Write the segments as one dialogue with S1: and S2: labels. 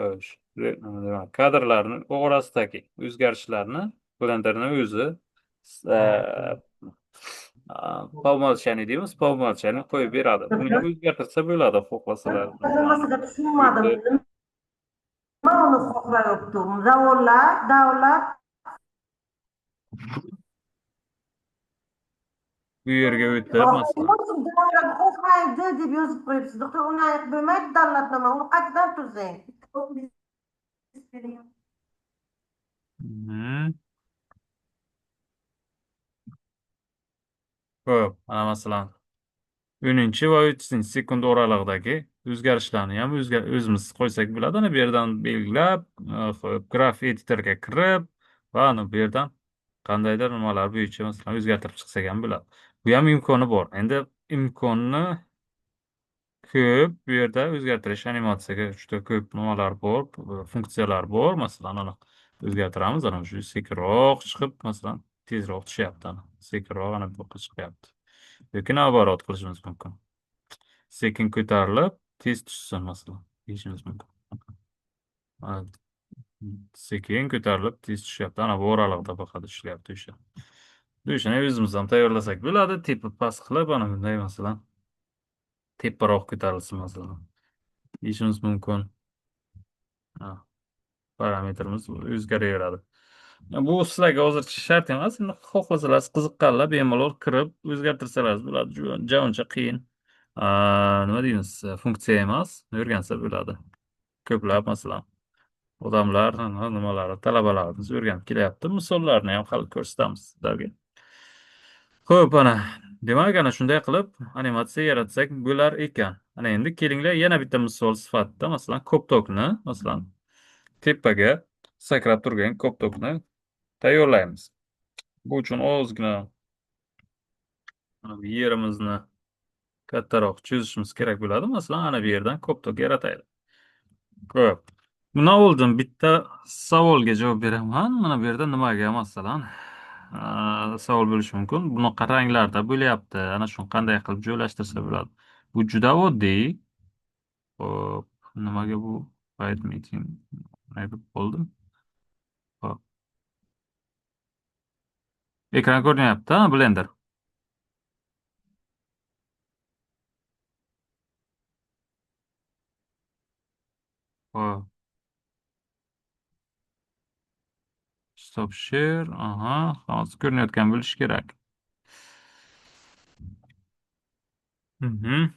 S1: Xo'sh, demak, kadrlarni orasidagi o'zgarishlarni blenderning o'zi po umolчанию deymiz, po umolчанию qo'yib beradi. Uni ham o'zgartirsa bo'ladi, xohlasalar. Masalan,
S2: Nimasiga
S1: bu
S2: tushunmadim.
S1: yerda
S2: Nima uni xohlayapti? Zavollar, davlat.
S1: bu yerga o'tib, masalan,
S2: Davlat xohlaydi deb yozib qo'yibsiz. Doktor, uni aytib bo'lmaydi davlatnoma. Uni qaytadan tuzing.
S1: mhm. Xo'p, mana masalan, 10 va 30 sekund oralig'idagi o'zgarishlarni ham o'zimiz qo'ysak bo'ladi. Ana bu yerdan belgilab, xo'p, graf editorga kirib va ana bu yerdan qandaydir nimalar bo'yicha masalan o'zgartirib chiqsak ham bo'ladi. Bu ham imkoni bor. Endi imkonni ko'p, bu yerda o'zgartirish animatsiyaga juda ko'p nimalar bor, funksiyalar bor. Masalan, ana o'zgartiramiz. Ana shu sekinroq chiqib, masalan, tezroq tushyapti. Ana sekinroq ana bu yoqqa chiqyapti. Yoki navarot qilishimiz mumkin. Sekin ko'tarilib, tez tushsin masalan, deyishimiz mumkin. Mana sekin ko'tarilib, tez tushyapti. Ana bu oralig'ida faqat ishlayapti o'sha. O'shani o'zimiz ham tayyorlasak bo'ladi. Tepa past qilib, ana bunday masalan, teparoq ko'tarilsin masalan, deyishimiz mumkin. Ha, parametrimiz o'zgaraveradi. Bu sizlarga hozircha shart emas. Endi xohlasalar, qiziqqanlar bemalol kirib o'zgartirsalar bo'ladi. Juda uncha qiyin. Nima deymiz, funksiya emas. O'rgansa bo'ladi. Ko'plab masalan odamlar nimalari talabalarimiz o'rganib kelyapti. Misollarni ham hali ko'rsatamiz sizlarga. Xo'p, ana demak, ana shunday qilib animatsiya yaratsak bo'lar ekan. Ana endi kelinglar yana bitta misol sifatida masalan koptokni masalan tepaga sakrab turgan koptokni tayyorlaymiz. Bu uchun ozgina mana bu yerimizni kattaroq cho'zishimiz kerak bo'ladi. Masalan, ana bu yerdan koptok yarataylik. Xo'p. Bundan oldin bitta savolga javob beraman. Mana bu yerda nimaga masalan savol bo'lishi mumkin. Bunaqa ranglarda bo'lyapti. Ana shuni qanday qilib joylashtirsa bo'ladi? Bu juda oddiy. Xo'p, nimaga bu white meeting deb qoldim? Xo'p. Ekran ko'rinyapti, Blender. Xo'p. Stop share. Aha, hozir ko'rinayotgan bo'lishi kerak. Mhm.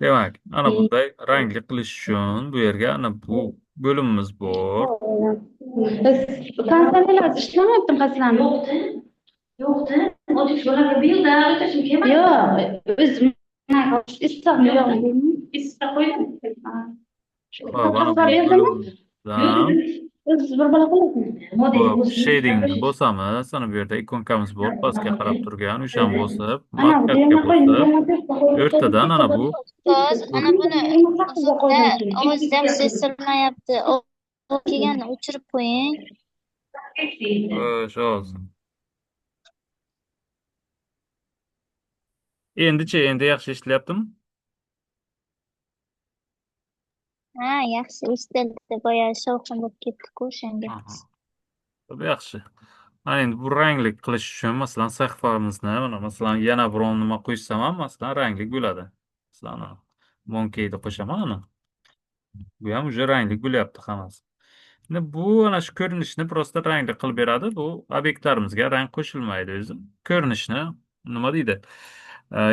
S1: Demak, ana bunday rangli qilish uchun bu yerga ana bu bo'limimiz bor.
S3: Biz kansallar ishlamayaptimi qaslan? Yo'qda. Otish bo'larga bu yilda o'tishim kerak. Yo'q, o'zim issiqmi yo'qmi? Issiq qo'ydim.
S1: Hop, ana bu bo'limimizdan
S3: O'z bir bola qo'yasizmi?
S1: hop, shadingni bosamiz. Ana bu yerda ikonkamiz bor, pastga qarab turgan. O'shani bosib,
S3: Ana bu
S1: markazga
S3: yana
S1: bosib,
S3: qo'ydim.
S1: o'rtadan ana bu
S4: Ustoz, ana buni o'zimda ovozam sesilmayapti. O kelganini o'chirib qo'ying.
S1: xo'sh, hozir. Endi-chi, endi yaxshi eshitilyaptimi?
S4: Ha, yaxshi eshitildi. Boya shovqin bo'lib ketdi-ku o'shanga.
S1: Aha. Xo'p, yaxshi. Mana endi bu rangli qilish uchun masalan sahifamizni mana masalan yana biron nima qo'shsam ham masalan rangli bo'ladi. Masalan, monkeyni qo'shaman ana. Bu ham уже rangli bo'lyapti hammasi. Endi bu ana shu ko'rinishni prosta rangli qilib beradi. Bu obyektlarimizga rang qo'shilmaydi o'zi. Ko'rinishni nima deydi?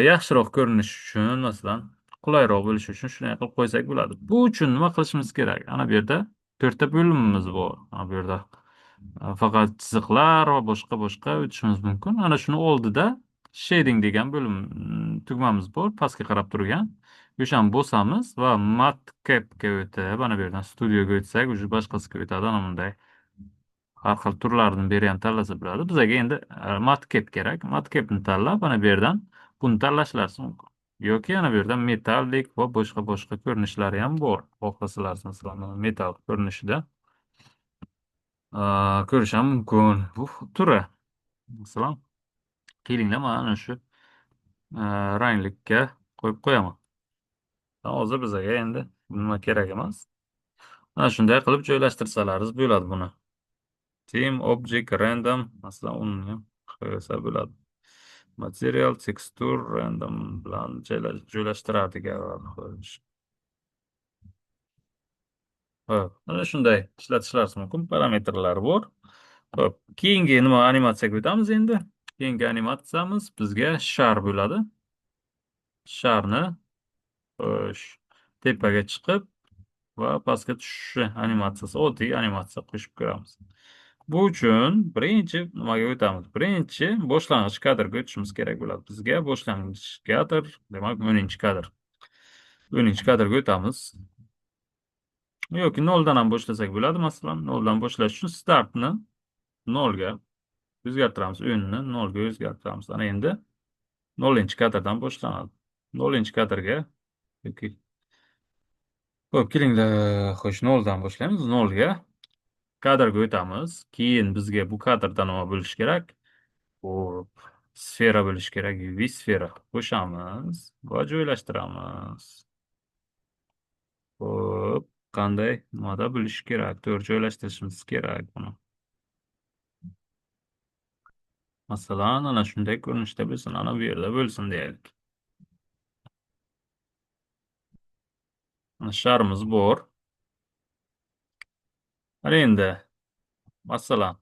S1: Yaxshiroq ko'rinish uchun masalan qulayroq bo'lishi uchun shunday qilib qo'ysak bo'ladi. Bu uchun nima qilishimiz kerak? Ana bu yerda 4 ta bo'limimiz bor. Ana bu yerda faqat chiziqlar va boshqa o'tishimiz mumkin. Ana shuni oldida shading degan bo'lim tugmamiz bor, pastga qarab turgan. O'shani bosamiz va matcapga o'tib, ana bu yerdan studioga o'tsak, уже boshqasiga o'tadi. Ana bunday har xil turlardan beri ham tanlasa bo'ladi. Bizga endi matcap kerak. Matcapni tanlab, ana bu yerdan buni tanlashlaringiz mumkin. Yoki ana bu yerda metallik va boshqa ko'rinishlari ham bor. Xohlasalar, masalan, metal ko'rinishida ko'rish ham mumkin. Bu turi. Masalan, kelinglar mana shu ranglikka qo'yib qo'yaman. Hozir bizga endi Nima kerak emas. Mana shunday qilib joylashtirsalaringiz bo'ladi buni. Team Object Random masalan uni qo'ysa bo'ladi. Material Texture Random bilan joylashtirardik avval. Hop, mana shunday ishlatishlari mumkin. Parametrlari bor. Hop, keyingi nima animatsiyaga o'tamiz endi. Keyingi animatsiyamiz bizga shar bo'ladi. Sharni xo'sh, tepaga chiqib va pastga tushishi animatsiyasi, oddiy animatsiya qo'shib ko'ramiz. Bu uchun birinchi nimaga o'tamiz? Birinchi boshlang'ich kadrga o'tishimiz kerak bo'ladi. Bizga boshlang'ich kadr, demak 10-kadr. 10-kadrga o'tamiz. Yoki 0 dan ham boshlasak bo'ladi. Masalan, 0 dan boshlash uchun startni 0 ga o'zgartiramiz. 10 ni 0 ga o'zgartiramiz. Ana endi 0-kadrdan boshlanadi. 0-kadrga yoki xo'p, kelinglar. Xo'sh, 0 dan boshlaymiz. 0 ga kadrga o'tamiz. Keyin bizga bu kadrda nima bo'lishi kerak? Hop, sfera bo'lishi kerak. UV sfera qo'shamiz va joylashtiramiz. Hop, qanday nimada bo'lishi kerak? To'g'ri joylashtirishimiz kerak buni. Masalan, ana shunday ko'rinishda bo'lsin, ana bu yerda bo'lsin deylik. Mana sharimiz bor. Ana endi masalan,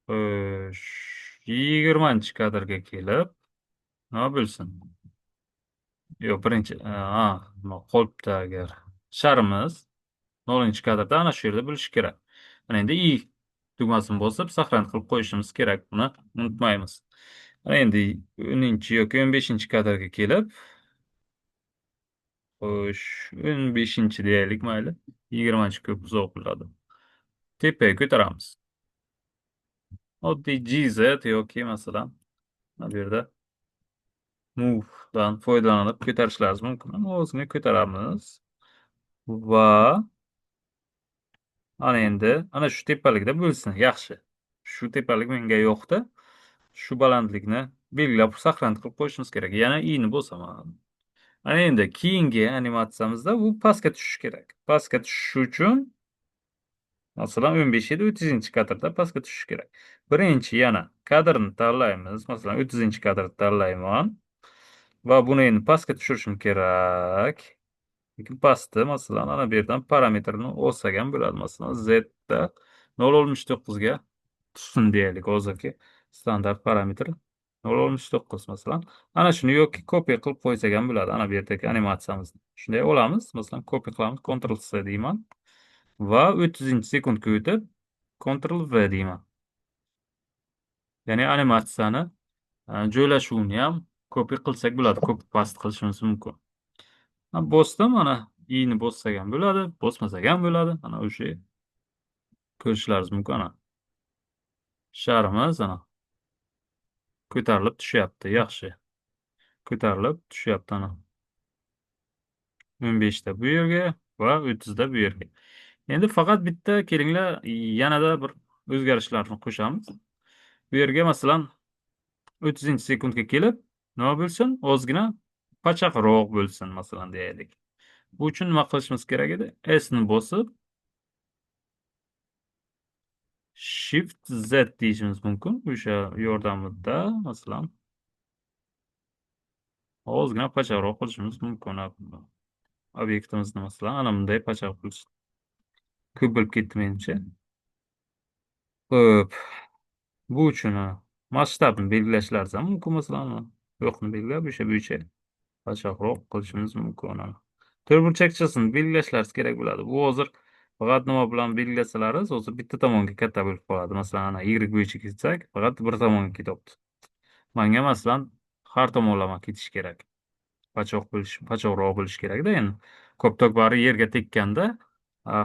S1: xo'sh, 20-kadrga kelib, nima bo'lsin? Yo'q, birinchi, nima qolibdi agar. Sharimiz 0-kadrda ana shu yerda bo'lishi kerak. Mana endi I tugmasini bosib, saqlanib qilib qo'yishimiz kerak. Buni unutmaymiz. Mana endi 10 yoki 15-kadrga kelib, xo'sh, 15 deylik mayli. 20 ko'p uzoq bo'ladi. Tepaga ko'taramiz. Oddiy GZ yoki masalan, mana bu yerda move dan foydalanib ko'tarishlaringiz mumkin. Ozgina ko'taramiz va ana endi ana shu tepalikda bo'lsin. Yaxshi. Shu tepalik menga yo'qdi. Shu balandlikni belgilab saqlanib qilib qo'yishimiz kerak. Yana i'ni bosaman. Ana endi keyingi animatsiyamizda u pastga tushishi kerak. Pastga tushishi uchun masalan 15 edi, 30-kadrda pastga tushishi kerak. Birinchi yana kadrni tanlaymiz. Masalan 30-kadrni tanlayman va buni endi pastga tushirishim kerak. Lekin pastda masalan ana bu yerdan parametrni olsak ham bo'ladi. Masalan z da 0.69 ga tushsin deylik hozirgi standart parametr 0.69 masalan. Ana shuni yoki kopiya qilib qo'ysak ham bo'ladi. Ana bu yerdagi animatsiyamizni. Shunday olamiz. Masalan, kopiya qilamiz, Ctrl C deyman va 30-sekundga o'tib Ctrl V deyman. Ya'ni animatsiyani joylashuvini ham kopiya qilsak bo'ladi, kopi past qilishimiz mumkin. Bosdim, ana i'ni bossak ham bo'ladi, bosmasak ham bo'ladi. Ana o'sha ko'rishlaringiz mumkin. Ana sharimiz ana ko'tarilib tushyapti, yaxshi. Ko'tarilib tushyapti ana. 15 ta bu yerga va 30 da bu yerga. Endi faqat bitta kelinglar, yanada bir o'zgarishlarni qo'shamiz. Bu yerga masalan 30-sekundga kelib, nima bo'lsin? Ozgina pachaqroq bo'lsin masalan deylik. Bu uchun nima qilishimiz kerak edi? S ni bosib Shift Z deyishimiz mumkin. O'sha yordamida masalan ozgina pachaqroq qilishimiz mumkin. Obyektimizni masalan ana bunday pachaq qilish. Ko'p bo'lib ketdi menimcha. Xo'p. Bu uchun masshtabni belgilashlaringiz ham mumkin masalan. Yo'qni belgilab o'sha bo'yicha pachaqroq qilishimiz mumkin. To'rtburchakchasini belgilashlaringiz kerak bo'ladi. Bu hozir faqat nima bilan belgilasalaringiz, hozir bitta tomonga katta bo'lib qoladi. Masalan, ana Y bo'yicha ketsak, faqat bir tomonga ketyapti. Menga masalan har tomonlama ketish kerak. Pachaqroq bo'lishi kerak-da endi. Ko'p bari yerga tekkanda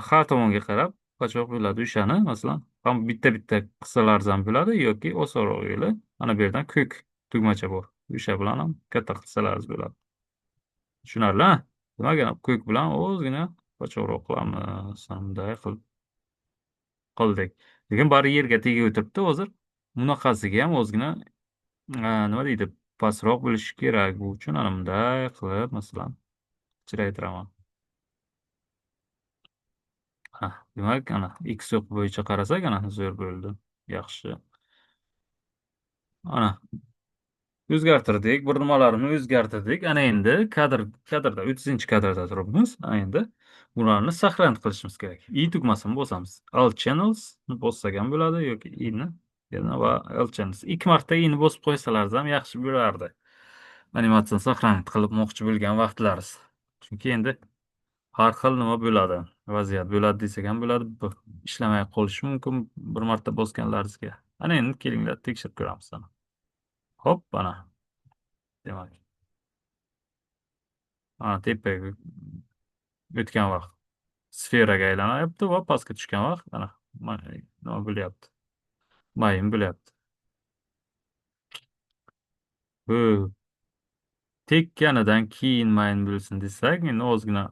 S1: har tomonga qarab pachaq bo'ladi. O'shani masalan ham bitta-bitta qilsalaringiz ham bo'ladi yoki osonroq yo'li ana bu yerdan ko'k tugmacha bor. O'sha bilan ham katta qilsalaringiz bo'ladi. Tushunarli? Demak, ko'k bilan ozgina pachaqroq qilamiz. Bunday qildik. Lekin bari yerga tegib o'tiribdi hozir. Bunaqasiga ham ozgina nima deydi? Pastroq bo'lishi kerak. Bu uchun ana bunday qilib masalan kichraytiraman. Ha, demak, ana x yo'q bo'yicha qarasak, ana zo'r bo'ldi. Yaxshi. Ana o'zgartirdik, bir nimalarni o'zgartirdik. Ana endi kadrda 30-kadrda turibmiz. Ana endi bularni saqlanib qilishimiz kerak. I tugmasini bosamiz. Alt channels ni bossak ham bo'ladi yoki I ni yana va Alt channels. 2 marta I ni bosib qo'ysalar ham yaxshi bo'lardi. Animatsiyani saqlanib qilib moqchi bo'lgan vaqtlarimiz. Chunki endi har xil nima bo'ladi, vaziyat bo'ladi desak ham bo'ladi. Ishlamay qolishi mumkin bir marta bosganlaringizga. Ana endi kelinglar tekshirib ko'ramiz ana. Hop, ana. Demak, ana tepaga o'tgan vaqt sferaga aylanyapti va pastga tushgan vaqt ana nima bo'lyapti? Mayin bo'lyapti. Bu tekkanidan keyin mayin bo'lsin desak, endi ozgina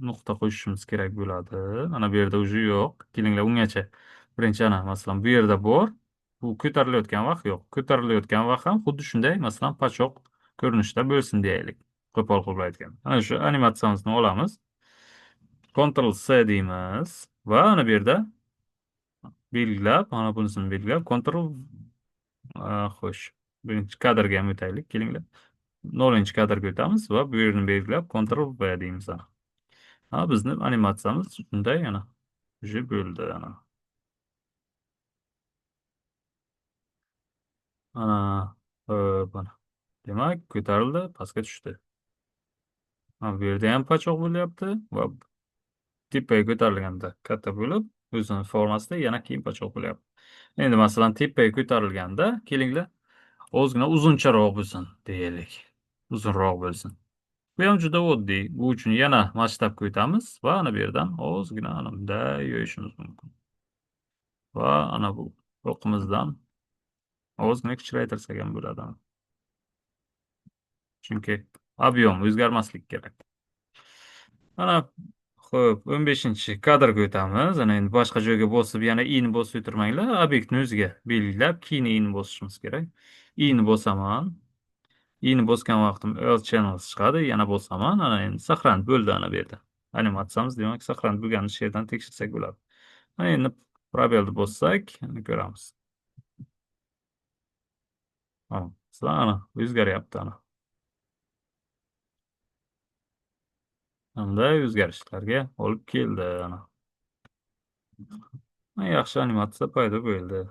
S1: nuqta qo'shishimiz kerak bo'ladi. Mana bu yerda уже yo'q. Kelinglar ungacha. Birinchi ana masalan bu yerda bor. Bu ko'tarilayotgan vaqt yo'q. Ko'tarilayotgan vaqt ham xuddi shunday masalan pachoq ko'rinishda bo'lsin deyaylik. Qo'pol qilib aytganda. Ana shu animatsiyamizni olamiz. Ctrl C deymiz va ana bu yerda belgilab, mana bunisini belgilab, Ctrl xo'sh. Birinchi kadrga ham o'taylik, kelinglar. 0-kadrga o'tamiz va bu yerni belgilab Ctrl V deymiz. Ha, bizni animatsiyamiz shunday ana. Уже bo'ldi ana. Ana, mana. Demak, ko'tarildi, pastga tushdi. Ha, bu yerda ham pachoq bo'lyapti va tepaga ko'tarilganda katta bo'lib, o'zini formasida yana keyin pachoq bo'lyapti. Endi masalan tepaga ko'tarilganda, kelinglar, ozgina uzuncharoq bo'lsin deyaylik. Uzunroq bo'lsin. Bu ham juda oddiy. Bu uchun yana masshtabga o'tamiz va ana bu yerdan ozgina ana bunday yoyishimiz mumkin. Va ana bu o'qimizdan ozgina kichraytirsak ham bo'ladi. Chunki ob'yom o'zgarmasligi kerak. Mana xo'p, 15-kadrga o'tamiz. Ana endi boshqa joyga bosib, yana i ni bosib o'tirmanglar. Obyektni o'ziga belgilab, keyin i ni bosishimiz kerak. I ni bosaman. I ni bosgan vaqtim L channels chiqadi. Yana bosaman. Ana endi saqlanib bo'ldi ana bu yerda. Animatsiyamiz demak saqlanib bo'lganini shu yerdan tekshirsak bo'ladi. Ana endi probelni bossak, ko'ramiz. Ana o'zgaryapti ana. Qanday o'zgarishlarga olib keldi ana. Yaxshi animatsiya paydo bo'ldi.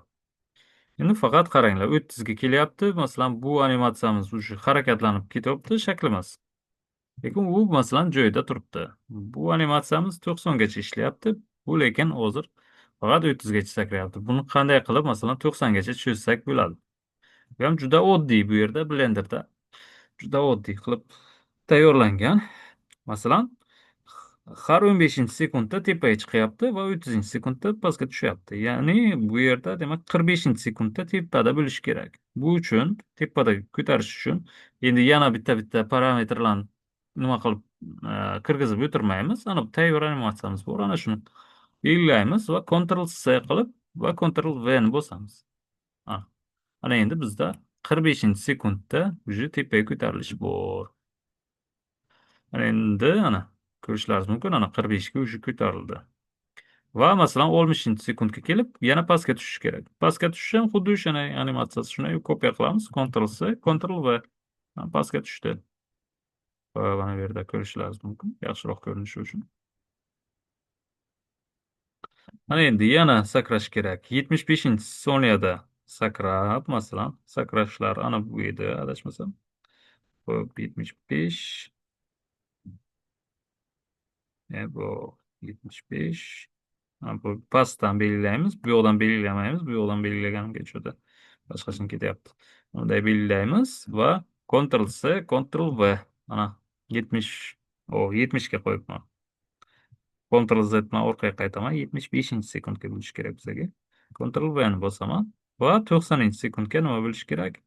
S1: Endi faqat qaranglar, 30 ga kelyapti. Masalan, bu animatsiyamiz уже harakatlanib ketyapti shaklimiz. Lekin u masalan joyida turibdi. Bu animatsiyamiz 90 gacha ishlayapti. Bu lekin hozir faqat 30 gacha sakrayapti. Buni qanday qilib masalan 90 gacha tushirsak bo'ladi? Bu ham juda oddiy bu yerda Blenderda. Juda oddiy qilib tayyorlangan. Masalan, har 15-sekundda tepaga chiqyapti va 30-sekundda pastga tushyapti. Ya'ni bu yerda demak 45-sekundda tepada bo'lishi kerak. Bu uchun tepada ko'tarish uchun endi yana bitta parametrlarni nima qilib kirgizib o'tirmaymiz. Ana bu tayyor animatsiyamiz bor. Ana shuni belgilaymiz va Ctrl C qilib va Ctrl V ni bosamiz. Ana endi bizda 45-sekundda уже tepaga ko'tarilish bor. Ana endi ana ko'rishlaringiz mumkin. Ana 45 ga уже ko'tarildi. Va masalan 60-sekundga kelib yana pastga tushish kerak. Pastga tushish ham xuddi o'sha animatsiyasi. Shuni kopiya qilamiz. Ctrl C, Ctrl V. Pastga tushdi. Va mana bu yerda ko'rishlaringiz mumkin. Yaxshiroq ko'rinishi uchun. Mana endi yana sakrash kerak. 75-soniyada sakrab, masalan, sakrashlar ana bu edi, adashmasam. Xo'p, 75. Bu 75. Bu pastdan belgilaymiz. Bu yoqdan belgilamaymiz. Bu yoqdan belgilaganimga juda boshqasini ketyapti. Bunday belgilaymiz va Ctrl C, Ctrl V. Mana 70 ga qo'yibman. Ctrl Z bilan orqaga qaytaman. 75-sekundga bo'lish kerak bizga. Ctrl V ni bosaman va 90-sekundga nima bo'lish kerak?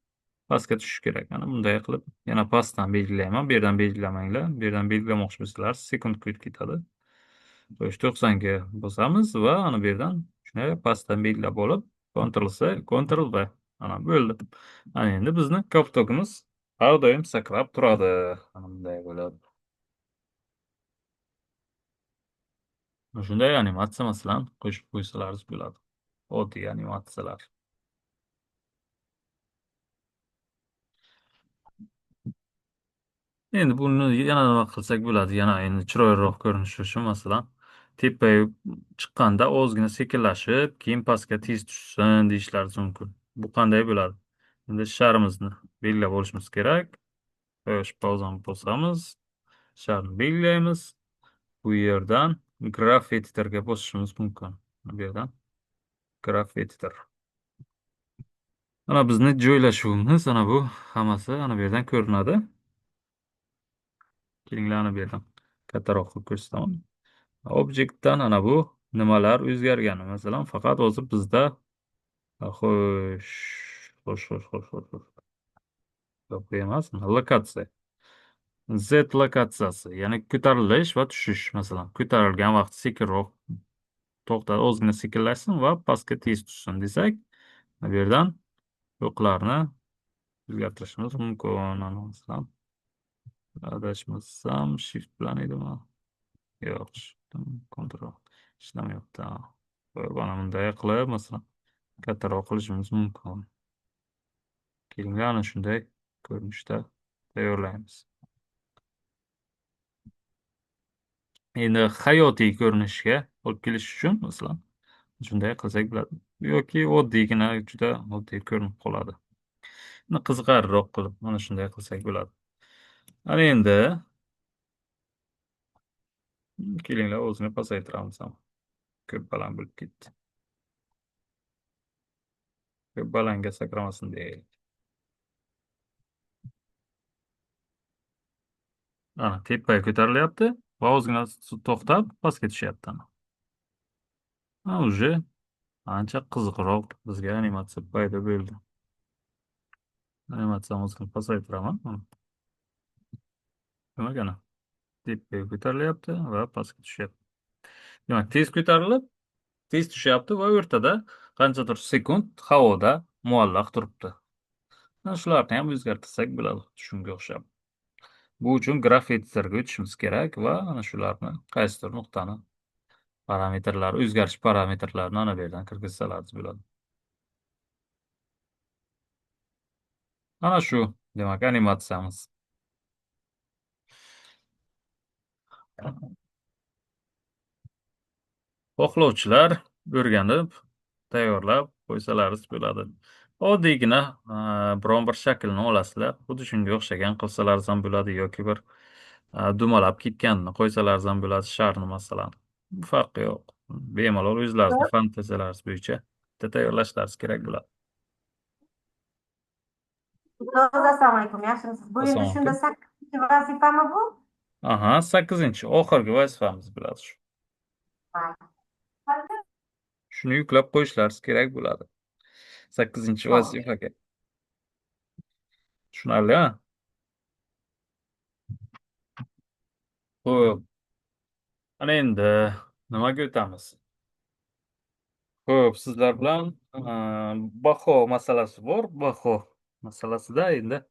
S1: Pastga tushish kerak. Mana bunday qilib yana pastdan belgilayman. Bu yerdan belgilamanglar. Bu yerdan belgilamoqchi bo'lsalar sekundga o'tib ketadi. 90 ga bosamiz va ana bu yerdan shunday pastdan belgilab olib Ctrl C, Ctrl V. Ana bo'ldi. Ana endi bizni koptogimiz har doim sakrab turadi. Mana bunday bo'ladi. Shunday animatsiya masalan qo'shib qo'ysalaringiz bo'ladi. Oddiy animatsiyalar. Endi buni yana nima qilsak bo'ladi? Yana endi chiroyliroq ko'rinishi uchun masalan tepaga chiqqanda ozgina sekinlashib, keyin pastga tez tushsin deyishlaringiz mumkin. Bu qanday bo'ladi? Endi sharimizni belgilab olishimiz kerak. Quyosh pauzani bosamiz. Sharni belgilaymiz. Bu yerdan graph editorga bosishimiz mumkin. Bu yerdan graph editor. Mana bizni joylashuvimiz ana bu hammasi ana bu yerdan ko'rinadi. Kelinglar ana bu yerdan kattaroq qilib ko'rsataman. Objektdan ana bu nimalar o'zgargani. Masalan, faqat hozir bizda xo'sh, xo'sh. Yo'q, bu emas. Lokatsiya. Z lokatsiyasi, ya'ni ko'tarilish va tushish. Masalan, ko'tarilgan vaqt sekinroq to'xtadi, ozgina sekinlashsin va pastga tez tushsin desak, bu yerdan yo'qlarni o'zgartirishimiz mumkin. Masalan, adashmasam shift bilan edimi? Yo'q, kontrol ishlamayapti. Mana bunday qilib, masalan, kattaroq qilishimiz mumkin. Kelinglar ana shunday ko'rinishda tayyorlaymiz. Endi hayotiy ko'rinishga olib kelish uchun masalan shunday qilsak bo'ladi. Yoki oddiygina juda oddiy ko'rinib qoladi. Buni qiziqarliroq qilib mana shunday qilsak bo'ladi. Ana endi kelinglar o'zini pasaytiramiz ham. Ko'p baland bo'lib ketdi. Ko'p balandga sakramasin deylik. Ana tepaga ko'tarilyapti va ozgina to'xtab pastga tushyapti. Ha, уже ancha qiziqroq bizga animatsiya paydo bo'ldi. Animatsiyamizni pasaytiraman. Demak, ana tepaga ko'tarilyapti va pastga tushyapti. Demak, tez ko'tarilib, tez tushyapti va o'rtada qanchadir sekund havoda muallaq turibdi. Mana shularni ham o'zgartirsak bo'ladi, shunga o'xshab. Bu uchun graph editorga o'tishimiz kerak va ana shularni qaysidir nuqtani parametrlar, o'zgarish parametrlarini ana bu yerdan kirgizsalaringiz bo'ladi. Mana shu, demak, animatsiyamiz. Xohlovchilar o'rganib, tayyorlab qo'ysalaringiz bo'ladi. Oddiygina biron bir shaklni olasizlar, xuddi shunga o'xshagan qilsalaringiz ham bo'ladi yoki bir dumalab ketganini qo'ysalaringiz ham bo'ladi, sharni masalan. Farqi yo'q. Bemalol o'zlaringizni fantaziyalaringiz bo'yicha bitta tayyorlashlaringiz kerak bo'ladi.
S2: Ustoz, assalomu alaykum, yaxshimisiz? Bu endi
S1: Assalomu
S2: shunda
S1: alaykum.
S2: 8-chi vazifami bu?
S1: Aha, 8-chi oxirgi vazifamiz bo'ladi shu. Shuni yuklab qo'yishlaringiz kerak bo'ladi. 8-chi vazifaga. Tushunarli, ha? Xo'p, ana endi nimaga o'tamiz? Xo'p, sizlar bilan baho masalasi bor. Baho masalasida endi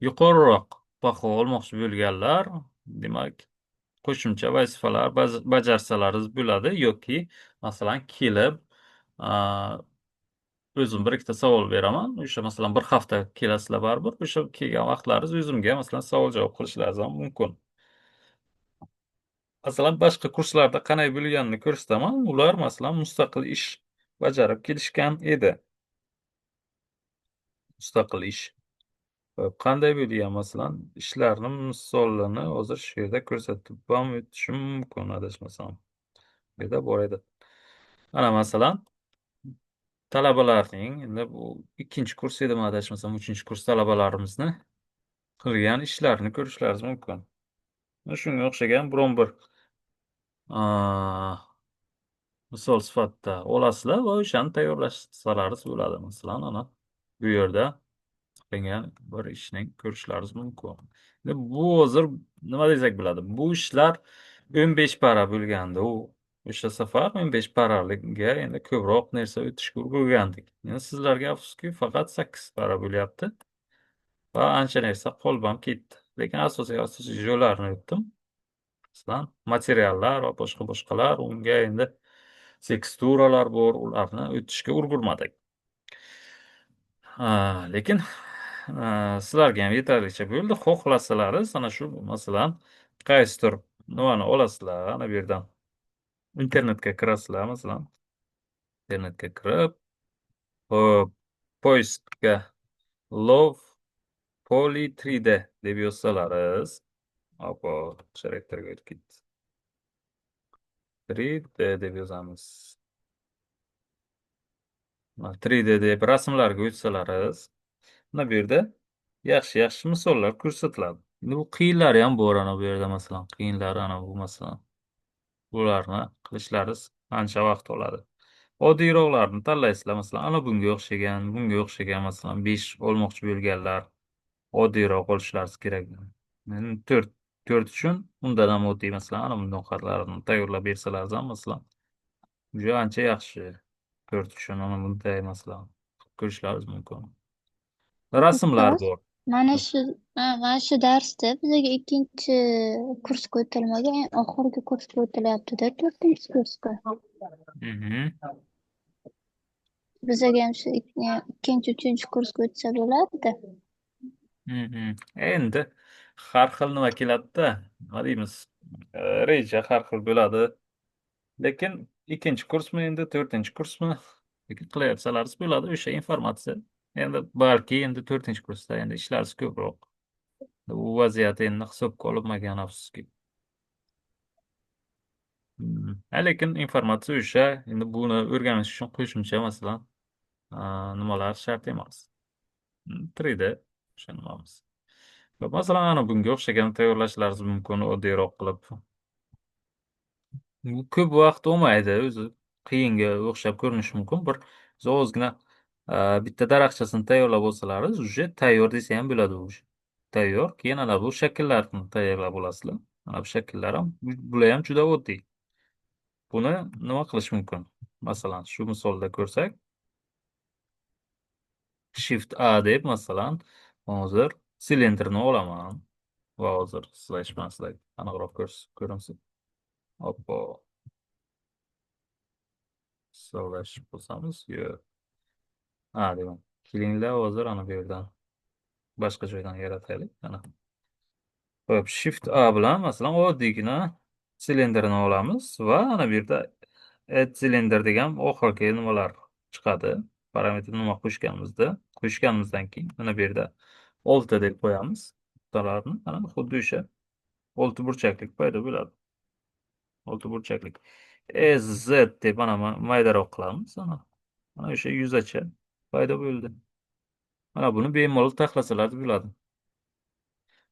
S1: yuqoriroq baho olmoqchi bo'lganlar, demak, qo'shimcha vazifalar bajarsalaringiz bo'ladi yoki masalan kelib o'zim bir ikkita savol beraman. O'sha masalan bir hafta kelasizlar baribir. O'sha kelgan vaqtlaringiz o'zimga masalan savol-javob qilishlaringiz ham mumkin. Masalan, boshqa kurslarda qanday bo'lganini ko'rsataman. Ular masalan mustaqil ish bajarib kelishgan edi. Mustaqil ish. Qanday bo'lgan masalan ishlarni misolini hozir shu yerda ko'rsatib ham o'tishim mumkin adashmasam. Bu yerda bor edi. Mana masalan talabalarning endi bu 2-kurs edimi adashmasam, 3-kurs talabalarimizni qilgan ishlarini ko'rishlaringiz mumkin. Shunga o'xshagan biron bir misol sifatida olasizlar va o'shani tayyorlashsalaringiz bo'ladi. Masalan, ana bu yerda qilingan bir ishni ko'rishlaringiz mumkin. Endi bu hozir nima desak bo'ladi? Bu ishlar 15 para bo'lganda, o'sha safar 15 paraga endi ko'proq narsa o'tishga ulgurgandik. Endi sizlarga afsuski faqat 8 para bo'lyapti va ancha narsa qolib ham ketdi. Lekin asosiy yo'llarni o'tdim. Masalan, materiallar va boshqalar unga endi teksturalar bor, ularni o'tishga ulgurmadik. Lekin sizlarga ham yetarlicha bo'ldi. Xohlasalaringiz ana shu masalan qaysidir nimani olasizlar, ana bu yerdan internetga kirasizlar masalan. Internetga kirib, hop, poyestga Love Poly 3D deb yozsalaringiz, oppo, selektorga o'tib ketdi. 3D deb yozamiz. 3D deb rasmlarga o'tsalaringiz, mana bu yerda yaxshi misollar ko'rsatiladi. Endi bu qiyinlari ham bor ana bu yerda masalan, qiyinlari ana bu masalan. Bularni qilishlaringiz ancha vaqt oladi. Oddiyroqlarini tanlaysizlar masalan, ana bunga o'xshagan masalan 5 olmoqchi bo'lganlar oddiyroq olishlaringiz kerak. Men 4 uchun undan ham oddiy masalan, ana bunaqalarini tayyorlab bersalaringiz ham masalan, juda ancha yaxshi. 4 uchun ana bunday masalan ko'rishlaringiz mumkin. Rasmlar
S4: Ustoz,
S1: bor.
S4: mana shu darsda bizga ikkinchi kursga o'tilmagan, oxirgi kursga o'tilyapti-da, 4-kursga.
S1: Mhm.
S4: Bizga ham shu ikkinchi, uchinchi kursga o'tsa bo'ladi-da.
S1: Mhm. Endi har xil nima keladi-da, nima deymiz, reja har xil bo'ladi. Lekin ikkinchi kursmi endi, to'rtinchi kursmi, lekin qilayotsanlaringiz bo'ladi o'sha informatsiya. Endi balki endi to'rtinchi kursda endi ishlaringiz ko'proq. U vaziyat endi hisobga olinmagan afsuski. Lekin informatsiya o'sha. Endi buni o'rganish uchun qo'shimcha masalan, nimalar shart emas. 3D o'sha nimamiz. Masalan, ana bunga o'xshagan tayyorlashlaringiz mumkin oddiyroq qilib. Bu ko'p vaqt olmaydi, o'zi qiyinga o'xshab ko'rinishi mumkin. Bir ozgina bitta daraxtchasini tayyorlab olsalaringiz, uje tayyor desa ham bo'ladi u. Tayyor. Keyin ana bu shakllarni tayyorlab olasizlar. Mana bu shakllar ham bular ham juda oddiy. Buni nima qilish mumkin? Masalan, shu misolda ko'rsak, Shift A deb masalan, hozir silindrni olaman va hozir slash bilan aniqroq ko'rinsin. Hoppa. Slash bo'lsamiz, yo'q. Demak, kelinglar hozir ana bu yerdan boshqa joydan yarataylik. Mana. Hop, Shift A bilan masalan oddiygina silindrni olamiz va ana bu yerda add cylinder degan oxirgi nimalar chiqadi. Parametr nima qo'shganimizdan keyin mana bu yerda 6 deb qo'yamiz. Nuqtalarni mana xuddi o'sha 6 burchaklik paydo bo'ladi. 6 burchaklik. Z deb mana maydaroq qilamiz. Mana o'sha yuzacha paydo bo'ldi. Mana buni bemalol taxlasalar bo'ladi.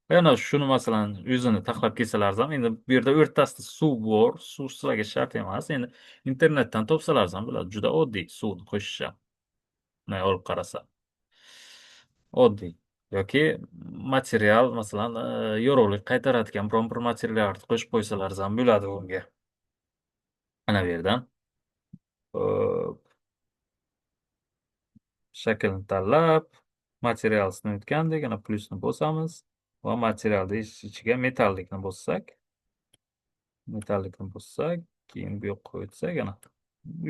S1: Yana shuni masalan o'zini taxlab kelsalaringiz ham endi bu yerda o'rtasida suv bor. Suv sizlarga shart emas. Endi internetdan topsalaringiz ham bo'ladi. Juda oddiy suvni qo'shish ham. Bunday olib qarasa. Oddiy. Yoki material masalan yorug'lik qaytaradigan biron bir materialni qo'shib qo'ysalaringiz ham bo'ladi bunga. Mana bu yerdan shaklni tanlab, materialsini o'tgandek, ana plyusni bosamiz va materialni ichiga metallikni bossak, keyin bu yoqqa o'tsak, ana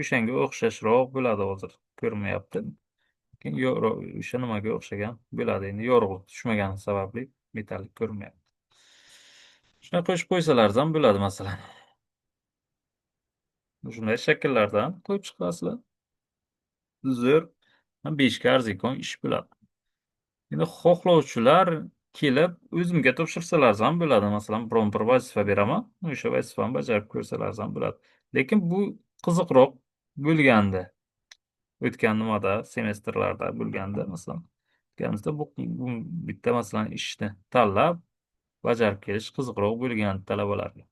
S1: o'shanga o'xshashroq bo'ladi hozir. Ko'rinmayapti. Keyin o'sha nimaga o'xshagan bo'ladi. Endi yorug'lik tushmagani sababli metallik ko'rinmayapti. Shuni qo'shib qo'ysalaringiz ham bo'ladi masalan. Shunday shakllardan qo'yib chiqasizlar. Zo'r, 5 ga arzikon ish bo'ladi. Endi xohlovchilar kelib o'zimga topshirsalar ham bo'ladi. Masalan, biron bir vazifa beraman, o'sha vazifani bajarib ko'rsalar ham bo'ladi. Lekin bu qiziqroq bo'lganda, o'tgan nimada, semestrlarda bo'lganda, masalan, o'tganimizda bu bitta masalan ishni tanlab bajarib kelish qiziqroq bo'lgan talabalarga.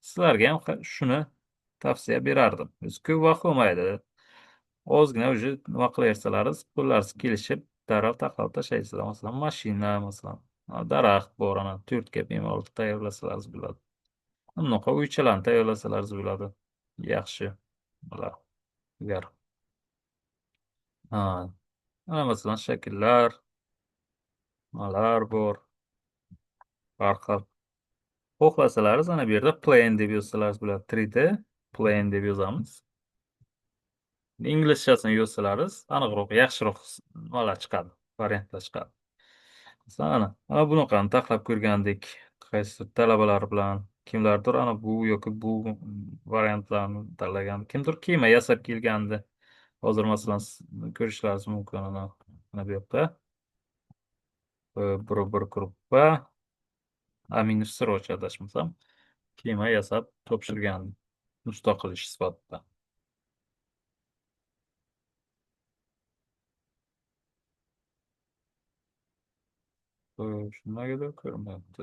S1: Sizlarga ham shuni tavsiya berardim. O'zi ko'p vaqt olmaydi. Ozgina уже nima qilaversalaringiz, qo'llaringiz kelishib, darrov taxlab tashlaysizlar. Masalan, mashina, masalan, daraxt bor, ana 4 ga bemalol tayyorlasalaringiz bo'ladi. Bunaqa uychalarni tayyorlasalaringiz bo'ladi. Yaxshi. Bular. Agar mana masalan shakllar, nimalar bor. Har xil xohlasalar ana bu yerda plan deb yozsalar bo'ladi. 3D plan deb yozamiz. Inglizchasini yozsalaringiz aniqroq, yaxshiroq nimalar chiqadi, variantlar chiqadi. Masalan, ana bunaqani taxlab ko'rgandik. Qaysi talabalar bilan kimlardir ana bu yoki bu variantlarni tanlagan. Kimdir kema yasab kelgandi. Hozir masalan ko'rishlaringiz mumkin ana bu yoqda. Bir gruppa Amin Siroj adashmasam kema yasab topshirgandi mustaqil ish sifatida. Shundagidir ko'rinmayapti.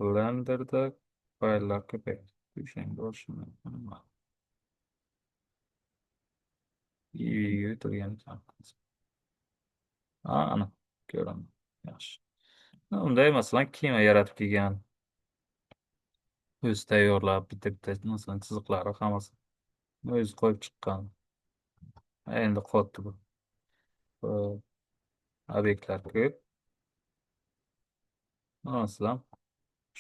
S1: Blender'da fayllar ko'payadi. O'shanga olishim mumkin. İyi turgan ekan. Ana ko'raman. Yaxshi. Unday masalan kema yaratib kelgan. O'zi tayyorlab bitta masalan chiziqlari hammasi o'zi qo'yib chiqqan. Endi qoldi bu. Obyektlar ko'p. Masalan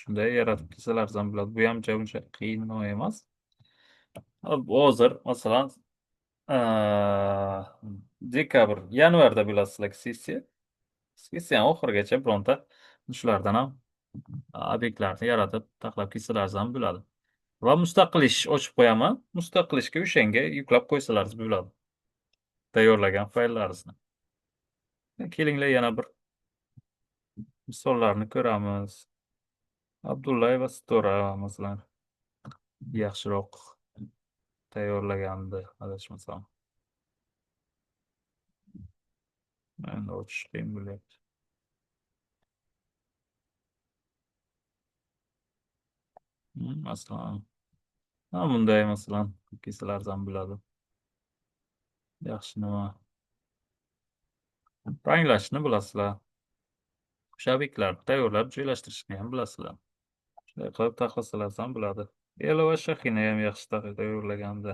S1: shunday yaratib kelsalar ham bo'ladi. Bu ham uncha qiyin emas. Hozir masalan dekabr, yanvarda bilasizlar sessiya. Sessiyani oxirigacha bironta shulardan ham obyektlarni yaratib taxlab kelsalar ham bo'ladi. Va mustaqil ish ochib qo'yaman. Mustaqil ishga o'shanga yuklab qo'ysalaringiz bo'ladi. Tayyorlagan fayllaringizni. Kelinglar yana bir misollarni ko'ramiz. Abdullayeva Stora masalan yaxshiroq tayyorlagandi adashmasam. Endi ochish qiyin bo'lyapti. Masalan, bunday masalan kelsalar ham bo'ladi. Yaxshi nima? Ranglashni bilasizlar. O'sha obyektlarni tayyorlab joylashtirishni ham bilasizlar. Shunday qilib taxlasalar ham bo'ladi. Elova Shahina ham yaxshi tayyorlagandi.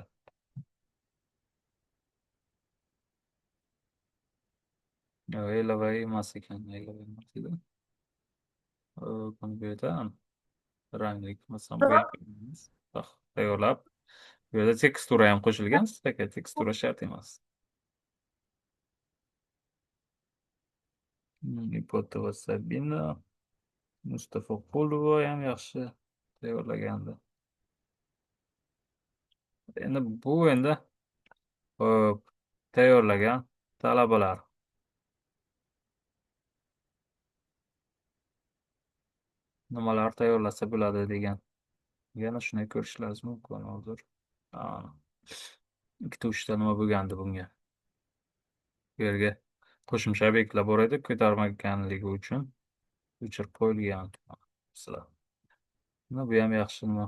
S1: Elova emas ekan, elova emas edi. Kompyuter ranglik masalan bu ham tayyorlab. Bu yerda tekstura ham qo'shilgan, sizga tekstura shart emas. Ipotova Sabina, Mustafa Qulova ham yaxshi tayyorlagandi. Endi bu hop tayyorlagan talabalar. Nimalar tayyorlasa bo'ladi degan. Yana shuni ko'rishlaringiz mumkin hozir. Ikkita uchta nima bo'lgandi bunga. Bu yerga qo'shimcha obyektlar bor edi, ko'tarmaganligi uchun o'chirib qo'yilgan. Masalan. Bu ham yaxshi nima.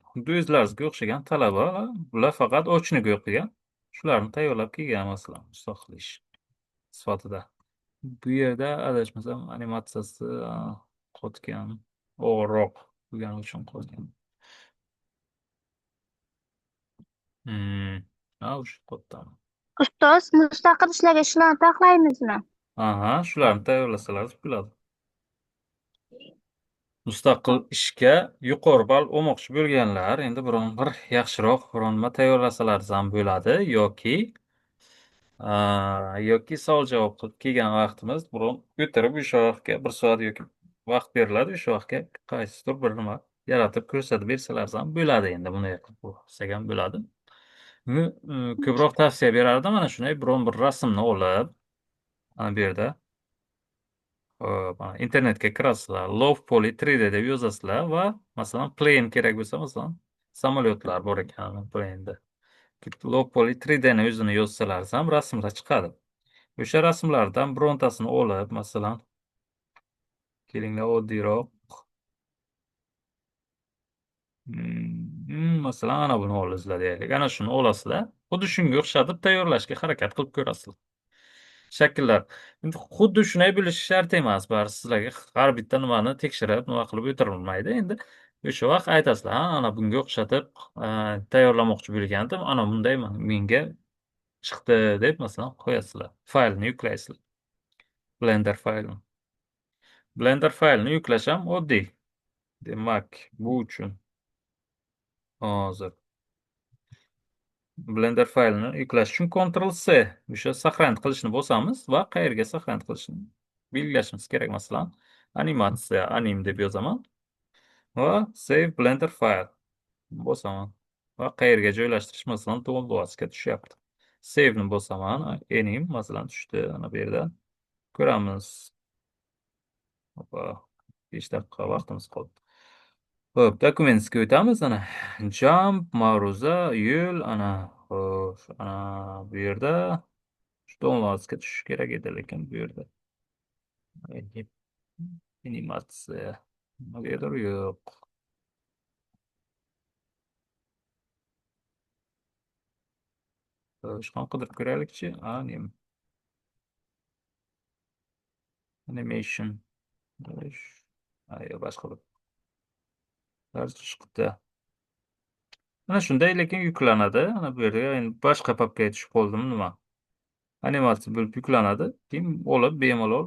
S1: Xuddi o'zlaringizga o'xshagan talabalar, bular faqat ochniga o'qigan. Shularni tayyorlab kelgan masalan, mustaqil ish sifatida. Bu yerda adashmasam animatsiyasi qotgan, og'irroq bo'lgani uchun qolgan. O'sha qotdan.
S4: Ustoz, mustaqil ishlarga shularni taxlaymizmi?
S1: Shularni tayyorlasalar bo'ladi. Mustaqil ishga yuqori ball olmoqchi bo'lganlar endi biron bir yaxshiroq biron nima tayyorlasalar ham bo'ladi yoki savol-javob qilib kelgan vaqtimiz biron o'tirib o'sha vaqtga 1 soat yoki vaqt beriladi. O'sha vaqtga qaysidir bir nima yaratib ko'rsatib bersalar ham bo'ladi. Endi bunday qilib bo'lsak ham bo'ladi. Ko'proq tavsiya berardim mana shunday biron bir rasmni olib, mana bu yerda internetga kirasizlar, Love Poly 3D deb yozasizlar va masalan plane kerak bo'lsa, masalan samolyotlar bor ekan plane'da. Love Poly 3D ni o'zini yozsalar ham rasmlar chiqadi. O'sha rasmlardan birontasini olib, masalan kelinglar oddiyroq masalan ana buni olasizlar deylik. Ana shuni olasizlar. Xuddi shunga o'xshatib tayyorlashga harakat qilib ko'rasizlar. Shakllar. Endi xuddi shunday bo'lishi shart emas. Bari sizlarga har bitta nimani tekshirib, nima qilib o'tirilmaydi. Endi o'sha vaqt aytasizlar, ana bunga o'xshatib tayyorlamoqchi bo'lgandim. Ana bunday menga chiqdi deb masalan qo'yasizlar. Faylni yuklaysizlar. Blender faylini. Blender faylini yuklash ham oddiy. Demak, bu uchun hozir Blender faylini yuklash uchun Ctrl C o'sha saqlanib qilishni bosamiz va qayerga saqlanib qilishni belgilashimiz kerak. Masalan, animatsiya, anim deb yozaman va Save Blender file bosaman va qayerga joylashtirish, masalan, toolboxga tushyapti. Save'ni bosaman, anim masalan tushdi. Ana bu yerda ko'ramiz. Hoppa, 5 daqiqa vaqtimiz qoldi. Xo'p, dokumentsga o'tamiz. Ana jump, ma'ruza, yo'l, ana xo'sh, ana bu yerda downloadsga tushish kerak edi, lekin bu yerda animatsiya nimagadir yo'q. Xo'sh, qidirib ko'raylikchi. Animation. Xo'sh, yo'q, boshqa bir chiqdi. Mana shunday, lekin yuklanadi. Ana bu yerga endi boshqa papkaga tushib qoldimi nima? Animatsiya bo'lib yuklanadi. Keyin olib bemalol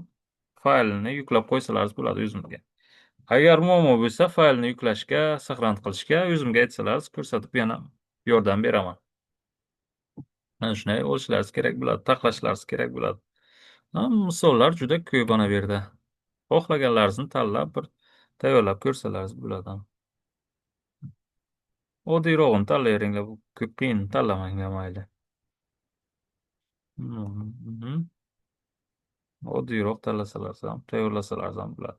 S1: faylni yuklab qo'ysalaringiz bo'ladi o'zimizga. Agar muammo bo'lsa, faylni yuklashga, saqlanib qilishga o'zimga aytsalaringiz, ko'rsatib yana yordam beraman. Mana shunday olishlaringiz kerak bo'ladi, taxlashlaringiz kerak bo'ladi. Misollar juda ko'p ana bu yerda. Xohlaganlaringizni tanlab bir tayyorlab ko'rsalaringiz bo'ladi. Oddiyrog'ini tanlayveringlar, bu ko'p qiyin tanlamanglar mayli. Oddiyroq tanlasalaringiz ham, tayyorlasalaringiz ham bo'ladi.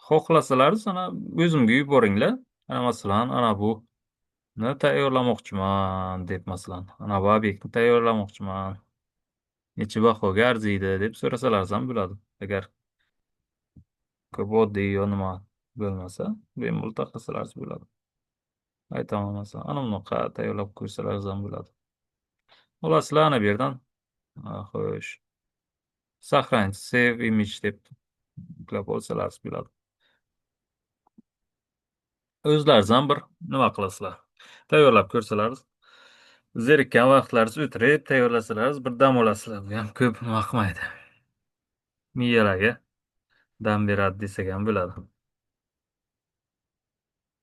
S1: Xohlasalar ana o'zimga yuboringlar. Ana masalan, ana buni tayyorlamoqchiman deb, masalan, ana bu obyektni tayyorlamoqchiman. Necha bahoga arziydi deb so'rasalaringiz ham bo'ladi. Agar ko'p oddiy yo nima bo'lmasa, bemalol taxlasalaringiz bo'ladi. Aytaman, masalan, ana bunaqa tayyorlab ko'rsalaringiz ham bo'ladi. Olasizlar ana bu yerdan. Xo'sh. Saqlanch, save image deb yuklab olsalaringiz bo'ladi. O'zlaringiz ham bir nima qilasizlar? Tayyorlab ko'rsalaringiz, zerikkan vaqtlaringiz o'tirib tayyorlasalaringiz, bir dam olasizlar. Bu ham ko'p nima qilmaydi. Miyalarga dam beradi desak ham bo'ladi.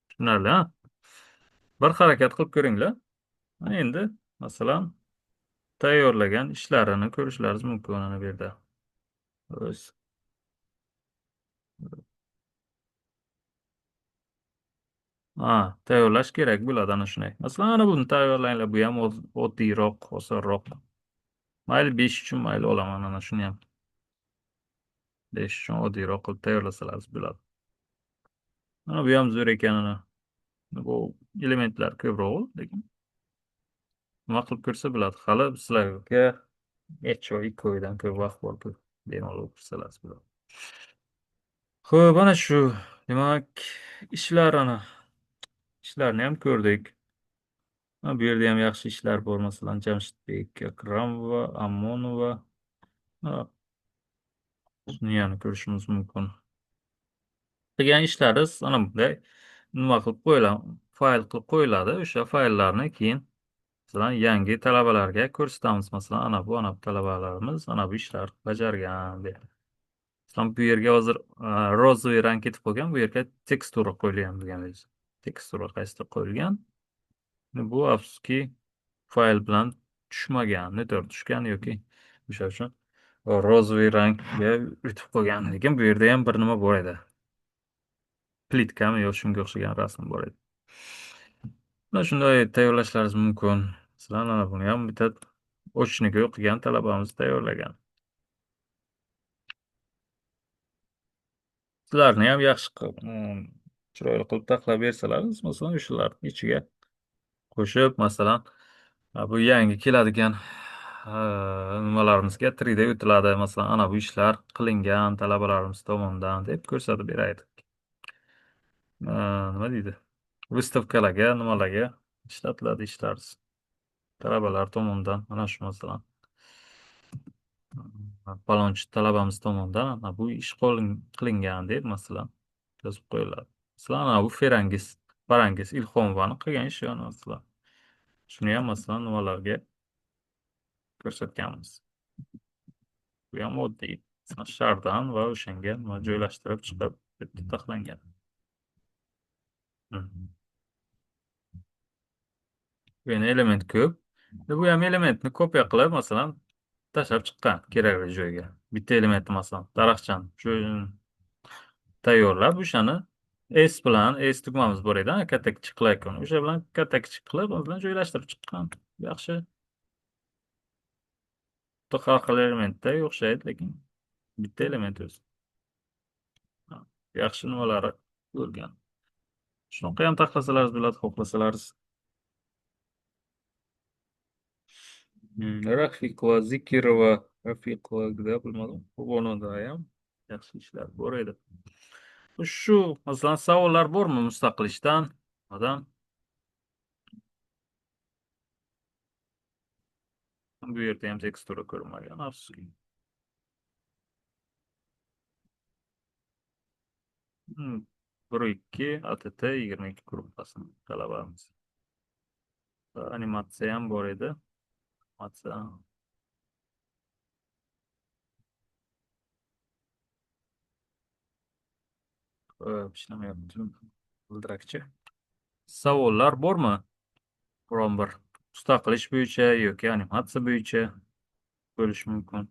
S1: Tushunarli, ha? Bir harakat qilib ko'ringlar. Endi masalan, tayyorlagan ishlarini ko'rishlaringiz mumkin ana bu yerda. O'z tayyorlash kerak bo'ladi ana shunday. Masalan, ana buni tayyorlanglar. Bu ham oddiyroq, osonroq. Mayli 5 uchun mayli olaman ana shuni ham. 5 uchun oddiyroq qilib tayyorlasalaringiz bo'ladi. Mana bu ham zo'r ekan ana. Bu elementlar ko'proq, lekin nima qilib ko'rsa bo'ladi. Hali sizlarga necha oy, 2 oydan ko'p vaqt bor-ku. Bemalol ko'rsalaringiz bo'ladi. Xo'p, ana shu. Demak, ishlarni ham ko'rdik. Bu yerda ham yaxshi ishlar bor. Masalan, Jamshidbek Akramova, Ammonova. Shuni ham ko'rishimiz mumkin. Qilgan ishlaringiz ana bunday nima qilib qo'yiladi, fayl qilib qo'yiladi. O'sha fayllarni keyin masalan yangi talabalarga ko'rsatamiz. Masalan, ana bu talabalarimiz ana bu ishlar bajargan deb. Masalan, bu yerga hozir rozовый rang ketib qolgan, bu yerga tekstura qo'yilgan deganmiz. Tekstura qaysidir qo'yilgan. Bu afsuski fayl bilan tushmagan, noto'g'ri tushgan yoki o'sha uchun rozовый rangga o'tib qolgan. Lekin bu yerda ham bir nima bor edi. Plitkami yo shunga o'xshagan rasm bor edi. Mana shunday tayyorlashlaringiz mumkin. Masalan, mana buni ham bitta ochniga o'qigan talabamiz tayyorlagan. Sizlarni ham yaxshi chiroyli qilib taxlab bersalaringiz, masalan, o'shalarni ichiga qo'shib, masalan, bu yangi keladigan nimalarimizga 3D o'tiladi. Masalan, ana bu ishlar qilingan talabalarimiz tomonidan deb ko'rsatib beraylik. Nima deydi? Выставkalarga, nimalarga ishlatiladi ishlar. Talabalar tomonidan mana shu masalan. Palonchi talabamiz tomonidan mana bu ish qilingan deb masalan yozib qo'yiladi. Masalan, mana bu Farangiz Ilhomovani qilgan ishi masalan. Shuni ham masalan nimalarga ko'rsatganmiz. Bu ham oddiy. Shardan va o'shanga nima joylashtirib chiqib bitta taxlangan. Bu yana element ko'p. Bu ham elementni kopiya qilib, masalan, tashlab chiqqan kerakli joyga. Bitta elementni masalan, daraxtchani shu tayyorlab, o'shani S bilan S tugmamiz bor edi, katta kichik qilayotgan. O'sha bilan katta kichik qilib, u bilan joylashtirib chiqqan. Yaxshi. Xuddi har xil elementday o'xshaydi, lekin bitta element o'zi. Yaxshi nimalari bo'lgan. Shunaqa ham taxlasalaringiz bo'ladi, xohlasalaringiz. Rafiqova, Zikirova, Rafiqova, bilmadim. Qurbonova ham yaxshi ishlar bor edi. Shu, masalan, savollar bormi mustaqil ishdan? Odam bu yerda ham tekstura ko'rmagan, afsuski. 1-2 ATT 22 gruppasini talabamiz. Animatsiya ham bor edi. Animatsiya. Ishlamayapti. G'ildirakchi. Savollar bormi? Biron bir mustaqil ish bo'yicha yoki animatsiya bo'yicha bo'lishi mumkin.